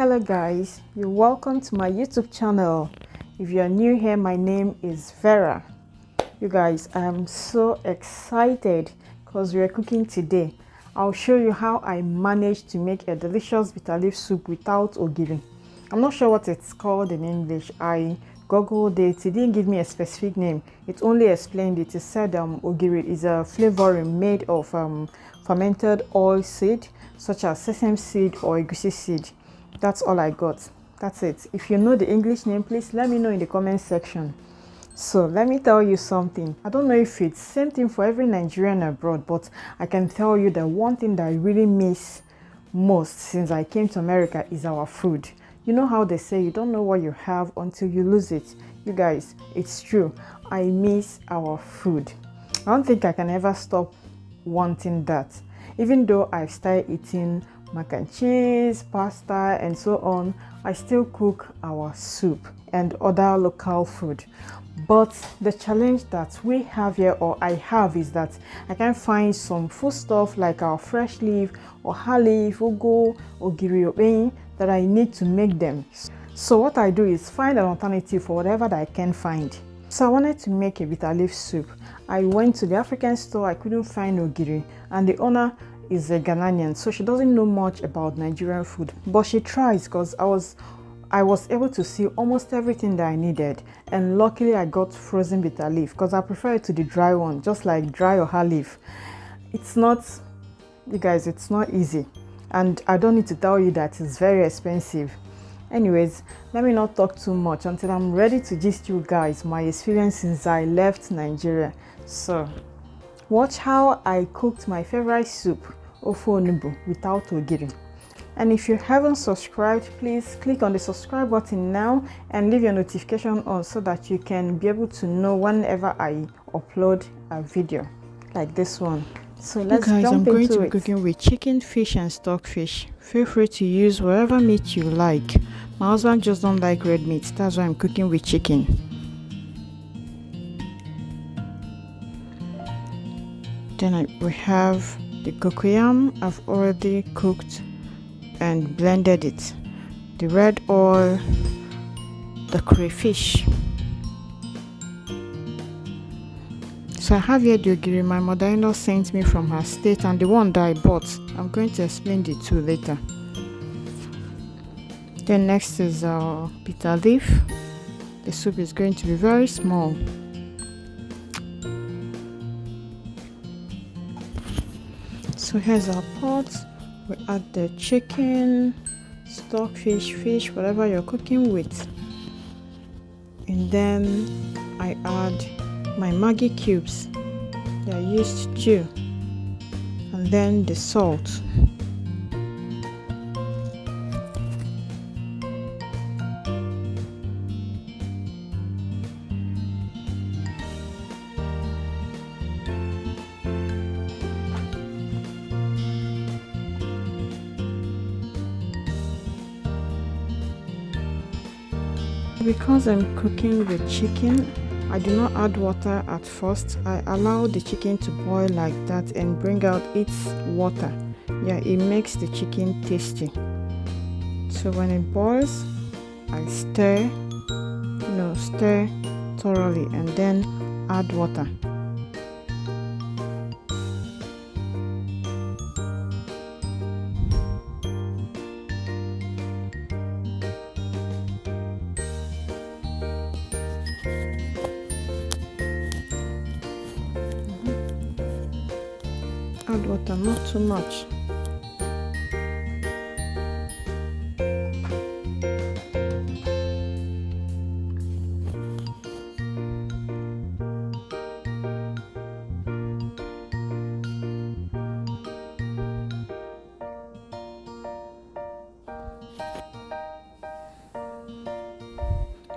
Hello guys, you're welcome to my YouTube channel. If you're new here, my name is Vera. You guys, I am so excited because we're cooking today. I'll show you how I managed to make a delicious bitter leaf soup without ogiri. I'm not sure what it's called in English. I googled it. It didn't give me a specific name. It only explained it. It said ogiri is a flavoring made of fermented oil seed such as sesame seed or egusi seed. That's all I got. That's it. If you know the English name, please let me know in the comment section. So let me tell you something. I don't know if it's same thing for every Nigerian abroad, but I can tell you that one thing that I really miss most since I came to America is our food. You know how they say you don't know what you have until you lose it. You guys, it's true. I miss our food. I don't think I can ever stop wanting that. Even though I've started eating mac and cheese, pasta, and so on, I still cook our soup and other local food. But the challenge that we have here, or I have, is that I can find some food stuff like our fresh leaf or leaf, ugu, ogiri, that I need to make them. So what I do is find an alternative for whatever that I can find. So I wanted to make a bitter leaf soup. I went to the African store. I couldn't find ogiri, and the owner is a Ghanaian, so she doesn't know much about Nigerian food, but she tries because I was able to see almost everything that I needed. And luckily I got frozen bitter leaf because I prefer it to the dry one, just like dry or leaf. It's not, you guys, it's not easy, and I don't need to tell you that it's very expensive. Anyways, let me not talk too much until I'm ready to gist you guys my experience since I left Nigeria. So watch how I cooked my favorite soup, OFE ONUBU, without ogiri. And if you haven't subscribed, please click on the subscribe button now and leave your notification on so that you can be able to know whenever I upload a video like this one. So let's jump into it. I'm going to be cooking with chicken, fish, and stockfish. Feel free to use whatever meat you like. My husband just don't like red meat. That's why I'm cooking with chicken. Then we have the cocoyam. I've already cooked and blended it. The red oil, the crayfish. So I have here the ogiri my mother-in-law sent me from her state, and the one that I bought. I'm going to explain the two later. Then next is our bitter leaf. The soup is going to be very small. So here's our pot. We add the chicken, stockfish, fish, whatever you're cooking with. And then I add my Maggi cubes. They are used too. And then the salt. Because I'm cooking with chicken, I do not add water at first. I allow the chicken to boil like that and bring out its water. Yeah, it makes the chicken tasty. So when it boils, I stir thoroughly and then add water. Add water, not too much.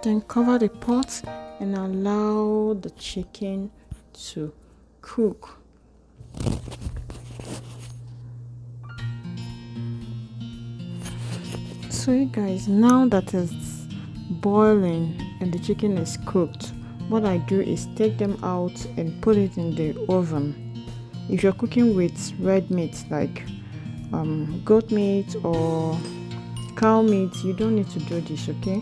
Then cover the pot and allow the chicken to cook. So you guys, now that it's boiling and the chicken is cooked, what I do is take them out and put it in the oven. If you're cooking with red meat like goat meat or cow meat, you don't need to do this, okay?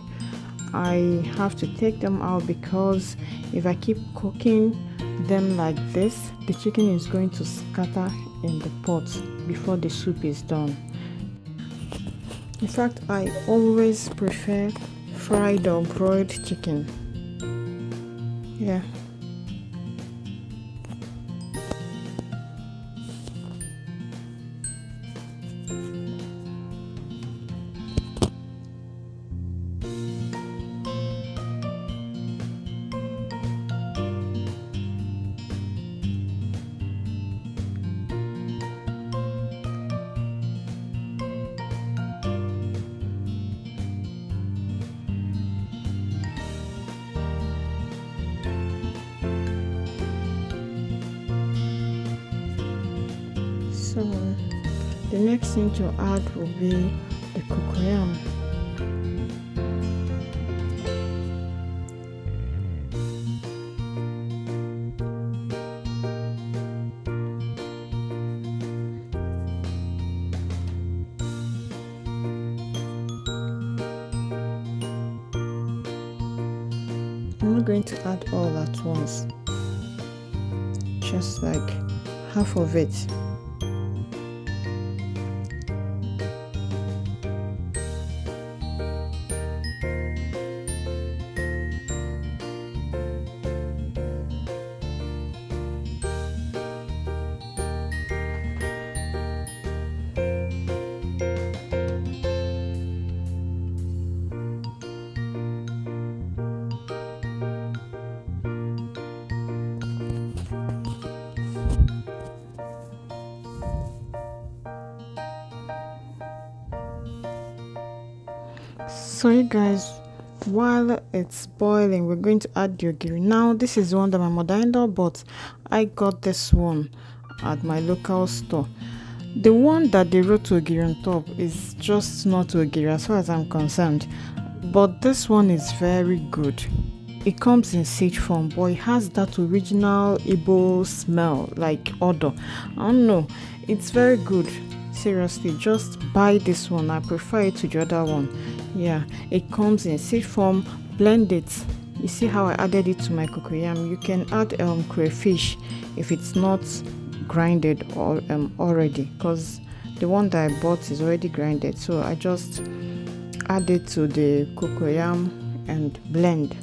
I have to take them out because if I keep cooking them like this, the chicken is going to scatter in the pot before the soup is done. In fact, I always prefer fried or broiled chicken. Yeah. So the next thing to add will be the cocoyam. I'm not going to add all at once, just like half of it. So you guys, while it's boiling, we're going to add the ogiri. Now this is the one that my mother-in-law bought. I got this one at my local store. The one that they wrote ogiri on top is just not ogiri as far as I'm concerned, but this one is very good. It comes in seed form, but it has that original Igbo smell, like odor. I don't know, it's very good. Seriously, just buy this one. I prefer it to the other one. Yeah, it comes in seed form. Blend it. You see how I added it to my cocoyam? You can add crayfish if it's not grinded or already, because the one that I bought is already grinded. So I just add it to the cocoyam and blend.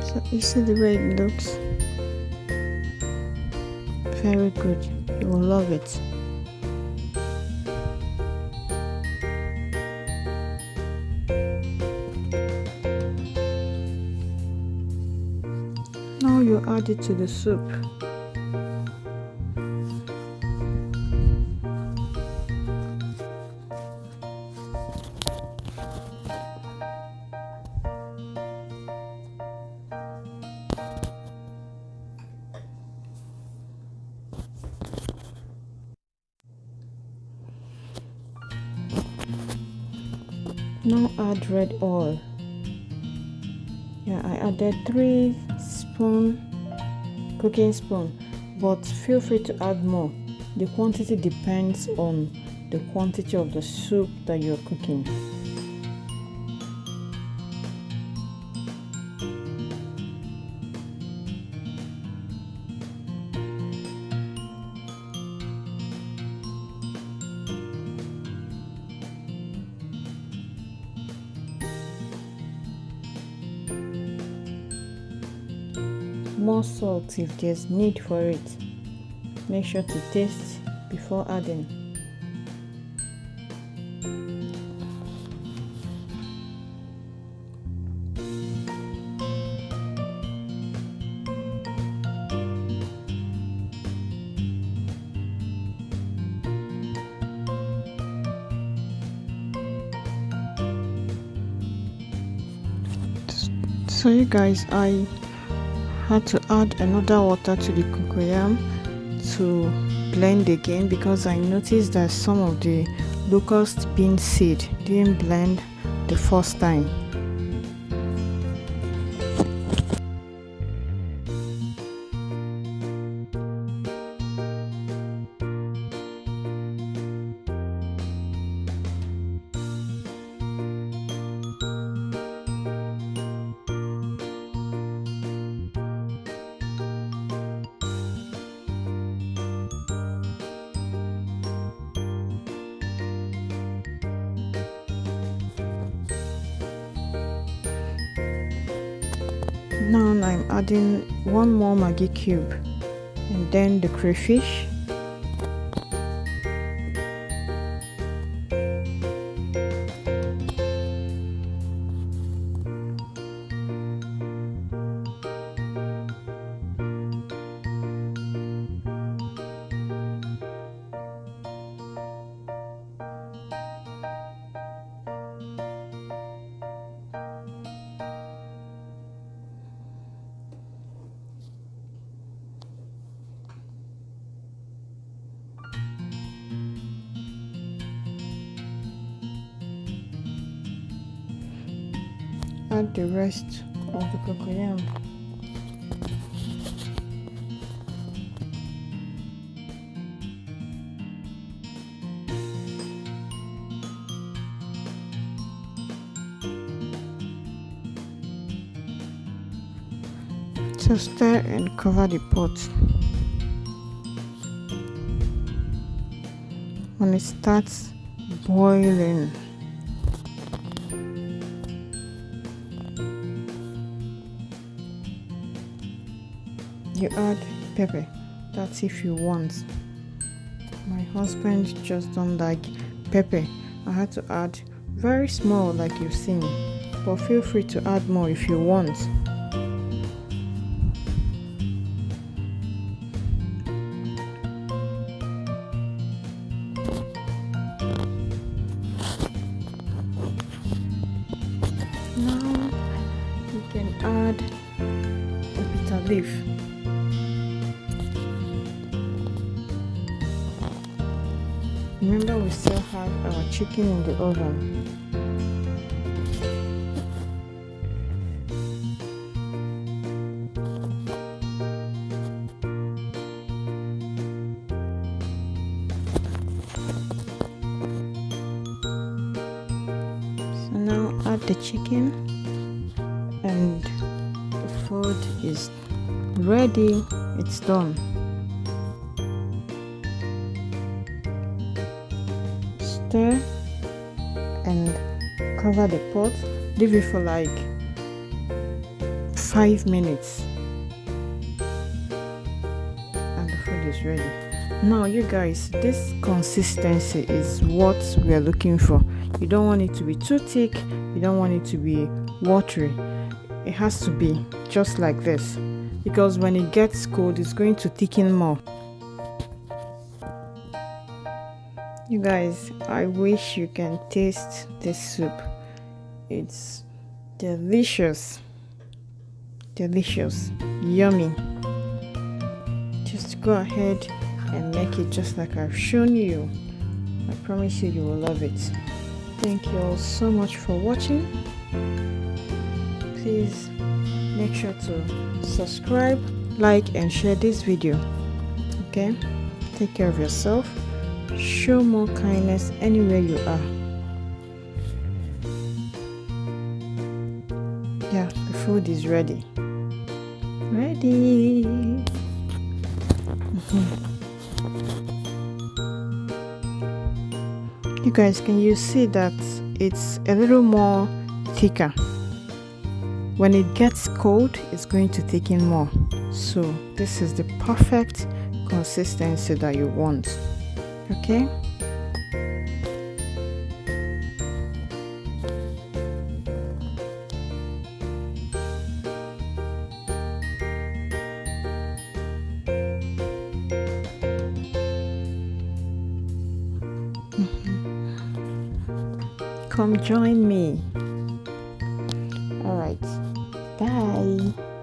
So you see the way it looks? Very good. You will love it. Now you add it to the soup. Now add red oil. Yeah, I added 3 cooking spoon, but feel free to add more. The quantity depends on the quantity of the soup that you're cooking. more salt if there's need for it. Make sure to taste before adding. So you guys, I had to add another water to the cocoyam to blend again because I noticed that some of the locust bean seed didn't blend the first time. Now I'm adding one more Maggi cube and then the crayfish. Add the rest of the cocoyam. So stir and cover the pot. When it starts boiling, you add pepper. That's if you want. My husband just don't like pepper. I had to add very small like you've seen, but feel free to add more if you want. Now you can add a bitter leaf. Remember, we still have our chicken in the oven. So now add the chicken and the food is ready. It's done. Stir and cover the pot. Leave it for like 5 minutes and the food is ready. Now you guys, this consistency is what we are looking for. You don't want it to be too thick, you don't want it to be watery. It has to be just like this, because when it gets cold it's going to thicken more. You guys, I wish you can taste this soup. It's delicious, delicious, yummy. Just go ahead and make it just like I've shown you. I promise you, you will love it. Thank you all so much for watching. Please make sure to subscribe, like and share this video. Okay, take care of yourself. Show more kindness anywhere you are. Yeah, the food is ready. You guys, can you see that it's a little more thicker? When it gets cold, it's going to thicken more. So this is the perfect consistency that you want. Okay. Come join me. All right. Bye.